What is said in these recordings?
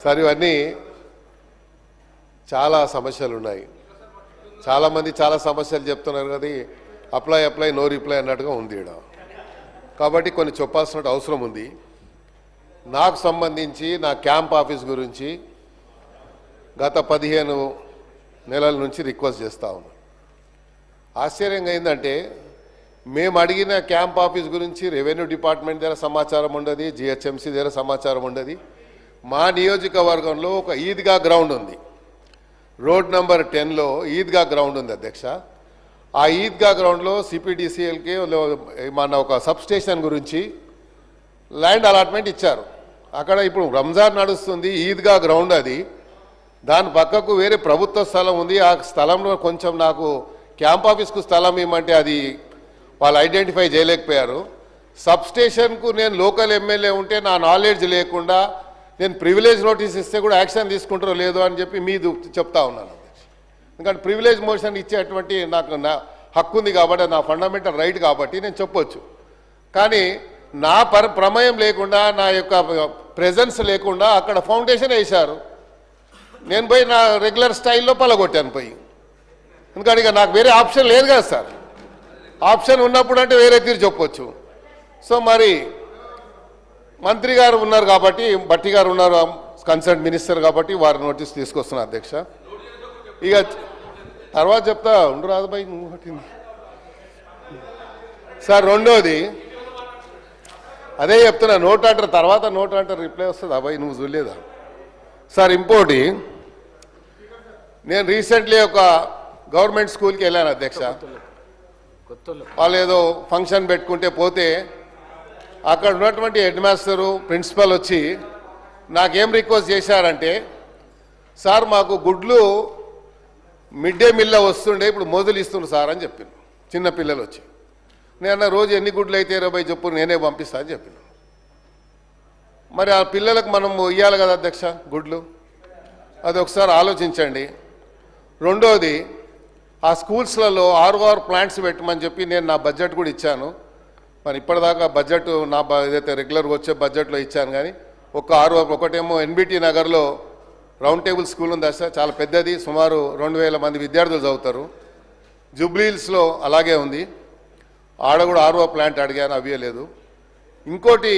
Sir ఇవన్నీ చాలా సమస్యలు ఉన్నాయి. చాలామంది చాలా సమస్యలు చెప్తున్నారు కదా, అప్లై నో రిప్లై అన్నట్టుగా ఉంది ఇక్కడ. కాబట్టి కొన్ని చెప్పాల్సిన అవసరం ఉంది. నాకు సంబంధించి నా క్యాంప్ ఆఫీస్ గురించి గత 15 నెలల నుంచి రిక్వెస్ట్ చేస్తూ ఉన్నాను. ఆశ్చర్యంగా ఏంటంటే మేము అడిగిన క్యాంప్ ఆఫీస్ గురించి రెవెన్యూ డిపార్ట్మెంట్ దగ్గర సమాచారం ఉండదు, జిహెచ్ఎంసీ దగ్గర సమాచారం ఉండదు. మా నియోజకవర్గంలో ఒక ఈద్గా గ్రౌండ్ ఉంది, రోడ్ నంబర్ 10లో ఈద్గా గ్రౌండ్ ఉంది అధ్యక్ష. ఆ ఈద్గా గ్రౌండ్లో సిపిడిసిఎల్కి మన ఒక సబ్ స్టేషన్ గురించి ల్యాండ్ అలాట్మెంట్ ఇచ్చారు. అక్కడ ఇప్పుడు రంజాన్ నడుస్తుంది, ఈద్గా గ్రౌండ్ అది, దాని పక్కకు వేరే ప్రభుత్వ స్థలం ఉంది. ఆ స్థలంలో కొంచెం నాకు క్యాంప్ ఆఫీస్కు స్థలం ఇవ్వమంటే అది వాళ్ళు ఐడెంటిఫై చేయలేకపోయారు. సబ్ స్టేషన్కు నేను లోకల్ ఎమ్మెల్యే ఉంటే నా నాలెడ్జ్ లేకుండా నేను ప్రివిలేజ్ నోటీస్ ఇస్తే కూడా యాక్షన్ తీసుకుంటారో లేదో అని చెప్పి మీరు చెప్తా ఉన్నాను. ఎందుకంటే ప్రివిలేజ్ మోషన్ ఇచ్చేటువంటి నాకు నా హక్కు ఉంది కాబట్టి, నా ఫండమెంటల్ రైట్ కాబట్టి నేను చెప్పొచ్చు. కానీ నా ప్రమేయం లేకుండా, నా యొక్క ప్రెజెన్స్ లేకుండా అక్కడ ఫౌండేషన్ వేశారు. నేను పోయి నా రెగ్యులర్ స్టైల్లో పలగొట్టాను పోయి. ఎందుకంటే ఇక నాకు వేరే ఆప్షన్ లేదు కదా సార్. ఆప్షన్ ఉన్నప్పుడు అంటే వేరే తీరు చెప్పొచ్చు. సో మరి మంత్రి గారు ఉన్నారు కాబట్టి, భట్టి గారు ఉన్నారు కన్సర్న్ మినిస్టర్ కాబట్టి వారి నోటీస్ తీసుకొస్తున్నా అధ్యక్ష. ఇక తర్వాత చెప్తా ఉండు రాదుబాయి నువ్వు సార్. రెండోది అదే చెప్తున్నా, నోట్ అంటారు తర్వాత నోట్ అంటారు రిప్లై వస్తుంది. అబ్బాయి నువ్వు చూడలేదా సార్? ఇంకోటి, నేను రీసెంట్లీ ఒక గవర్నమెంట్ స్కూల్కి వెళ్ళాను అధ్యక్ష. వాళ్ళు ఏదో ఫంక్షన్ పెట్టుకుంటే పోతే అక్కడ ఉన్నటువంటి హెడ్ మాస్టరు ప్రిన్సిపల్ వచ్చి నాకేం రిక్వెస్ట్ చేశారంటే, సార్ మాకు గుడ్లు మిడ్ డే మీల్లో వస్తుండే, ఇప్పుడు మొదలు ఇస్తున్నారు సార్ అని చెప్పాను. చిన్న పిల్లలు వచ్చి నేను రోజు ఎన్ని గుడ్లు అయితే 20 చెప్పు నేనే పంపిస్తా అని చెప్పాను. మరి ఆ పిల్లలకు మనం ఇవ్వాలి కదా అధ్యక్ష గుడ్లు, అది ఒకసారి ఆలోచించండి. రెండోది, ఆ స్కూల్స్లలో 6 ప్లాంట్స్ పెట్టమని చెప్పి నేను నా బడ్జెట్ కూడా ఇచ్చాను. మరి ఇప్పటిదాకా బడ్జెట్ నా ఏదైతే రెగ్యులర్గా వచ్చే బడ్జెట్లో ఇచ్చాను. కానీ ఒక 6 ఒకటేమో ఎన్బిటి నగర్లో రౌండ్ టేబుల్ స్కూల్ ఉంది సార్, చాలా పెద్దది, సుమారు 2000 మంది విద్యార్థులు చదువుతారు. జూబ్లీహిల్స్లో అలాగే ఉంది, ఆడ కూడా 6 ప్లాంట్ అడిగాను, అవ్వలేదు. ఇంకోటి,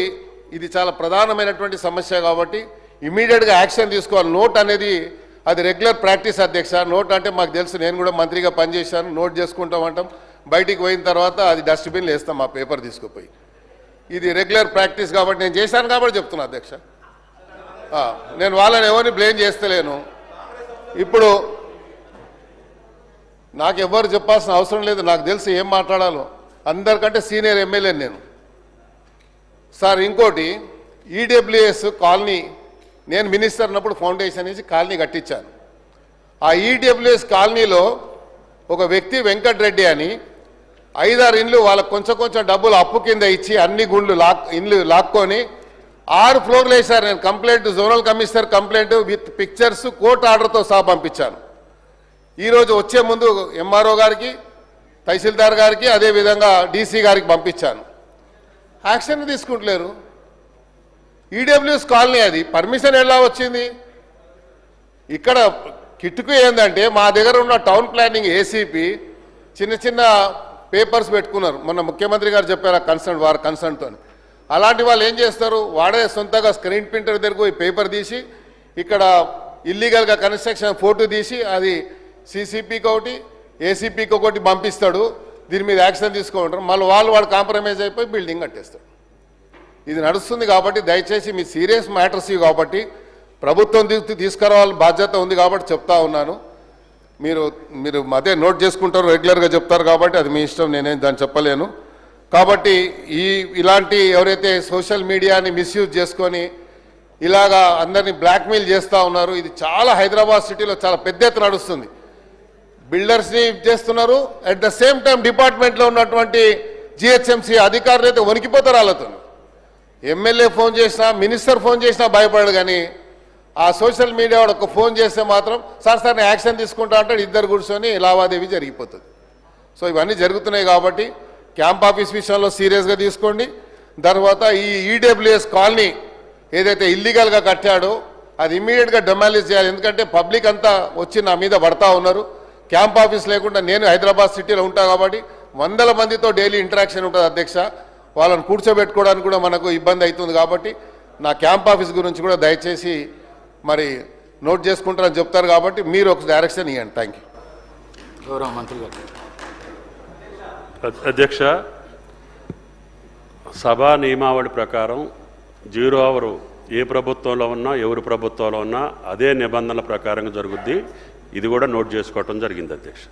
ఇది చాలా ప్రధానమైనటువంటి సమస్య కాబట్టి ఇమీడియట్గా యాక్షన్ తీసుకోవాలి. నోట్ అనేది అది రెగ్యులర్ ప్రాక్టీస్ అధ్యక్ష. నోట్ అంటే మాకు తెలుసు, నేను కూడా మంత్రిగా పనిచేశాను. నోట్ చేసుకుంటామంటాం, బయటికి పోయిన తర్వాత అది డస్ట్బిన్లో వేస్తాం ఆ పేపర్ తీసుకుపోయి. ఇది రెగ్యులర్ ప్రాక్టీస్ కాబట్టి నేను చేశాను కాబట్టి చెప్తున్నా అధ్యక్ష. నేను వాళ్ళని ఎవరిని బ్లేమ్ చేస్తలేను. ఇప్పుడు నాకు ఎవరు చెప్పాల్సిన అవసరం లేదు, నాకు తెలుసు ఏం మాట్లాడాలో. అందరికంటే సీనియర్ ఎమ్మెల్యే నేను సార్. ఇంకోటి, ఈడబ్ల్యూఎస్ కాలనీ నేను మినిస్టర్ ఉన్నప్పుడు ఫౌండేషన్ నుంచి కాలనీ కట్టించాను. ఆ ఈడబ్ల్యూఎస్ కాలనీలో ఒక వ్యక్తి వెంకటరెడ్డి అని 5-6 ఇండ్లు వాళ్ళకు కొంచెం డబ్బులు అప్పు కింద ఇచ్చి అన్ని ఇండ్లు లాక్కొని 6 ఫ్లోర్లు వేశారు. నేను complaint zonal commissioner complaint with pictures court ఆర్డర్తో సహా పంపించాను. ఈరోజు వచ్చే ముందు ఎంఆర్ఓ గారికి, తహసీల్దార్ గారికి, అదేవిధంగా డీసీ గారికి పంపించాను. యాక్షన్ తీసుకుంటలేరు. ఈడబ్ల్యూఎస్ కాలనీ అది, పర్మిషన్ ఎలా వచ్చింది? ఇక్కడ కిట్టుకు ఏంటంటే మా దగ్గర ఉన్న టౌన్ ప్లానింగ్ ఏసీపీ చిన్న పేపర్స్ పెట్టుకున్నారు. మొన్న ముఖ్యమంత్రి గారు చెప్పారు వారి కన్సర్న్తో. అలాంటి వాళ్ళు ఏం చేస్తారు, వాడే సొంతగా స్క్రీన్ ప్రింటర్ దగ్గరకు పోయి పేపర్ తీసి ఇక్కడ ఇల్లీగల్గా కన్స్ట్రక్షన్ ఫోటో తీసి అది సీసీపీకి ఒకటి ఏసీపీకి ఒకటి పంపిస్తాడు. దీని మీద యాక్షన్ తీసుకుంటారు. మళ్ళీ వాడు కాంప్రమైజ్ అయిపోయి బిల్డింగ్ కట్టేస్తాడు. ఇది నడుస్తుంది కాబట్టి దయచేసి మీ సీరియస్ మ్యాటర్స్ ఇవి కాబట్టి ప్రభుత్వం తీసుకురావాలని బాధ్యత ఉంది కాబట్టి చెప్తా ఉన్నాను. మీరు అదే నోట్ చేసుకుంటారు, రెగ్యులర్గా చెప్తారు కాబట్టి అది మీ ఇష్టం, నేనేం దాన్ని చెప్పలేను. కాబట్టి ఇలాంటి ఎవరైతే సోషల్ మీడియాని మిస్యూజ్ చేసుకొని ఇలాగా అందరినీ బ్లాక్మెయిల్ చేస్తూ ఉన్నారు, ఇది చాలా హైదరాబాద్ సిటీలో చాలా పెద్ద ఎత్తున నడుస్తుంది. బిల్డర్స్ని చేస్తున్నారు, అట్ ద సేమ్ టైం డిపార్ట్మెంట్లో ఉన్నటువంటి జిహెచ్ఎంసీ అధికారులు అయితే వణికిపోతారు వాళ్ళతో. ఎమ్మెల్యే ఫోన్ చేసినా, మినిస్టర్ ఫోన్ చేసినా భయపడడు. కానీ ఆ సోషల్ మీడియా వాడు ఒక ఫోన్ చేస్తే మాత్రం సార్ నేను యాక్షన్ తీసుకుంటా అంటాడు, ఇద్దరు కూర్చొని లావాదేవీ జరిగిపోతుంది. సో ఇవన్నీ జరుగుతున్నాయి కాబట్టి క్యాంప్ ఆఫీస్ విషయంలో సీరియస్గా తీసుకోండి. తర్వాత ఈ ఈడబ్ల్యూఎస్ కాలనీ ఏదైతే ఇల్లీగల్గా కట్టాడో అది ఇమ్మీడియట్గా డెమాలిష్ చేయాలి. ఎందుకంటే పబ్లిక్ అంతా వచ్చి నా మీద పడతా ఉన్నారు. క్యాంప్ ఆఫీస్ లేకుండా నేను హైదరాబాద్ సిటీలో ఉంటా కాబట్టి వందల మందితో డైలీ ఇంటరాక్షన్ ఉంటుంది అధ్యక్ష. వాళ్ళని కూర్చోబెట్టుకోవడానికి కూడా మనకు ఇబ్బంది అవుతుంది. కాబట్టి నా క్యాంప్ ఆఫీస్ గురించి కూడా దయచేసి మరి నోట్ చేసుకుంటారని చెప్తారు. కాబట్టి మీరు ఒక డైరెక్షన్ ఇవ్వండి. Thank you. గౌరవ మంత్రి గారు. అధ్యక్ష, సభా నియమావళి ప్రకారం 0 అవర్ ఏ ప్రభుత్వంలో ఉన్నా ఎవరి ప్రభుత్వంలో ఉన్నా అదే నిబంధనల ప్రకారంగా జరుగుద్ది. ఇది కూడా నోట్ చేసుకోవటం జరిగింది అధ్యక్ష.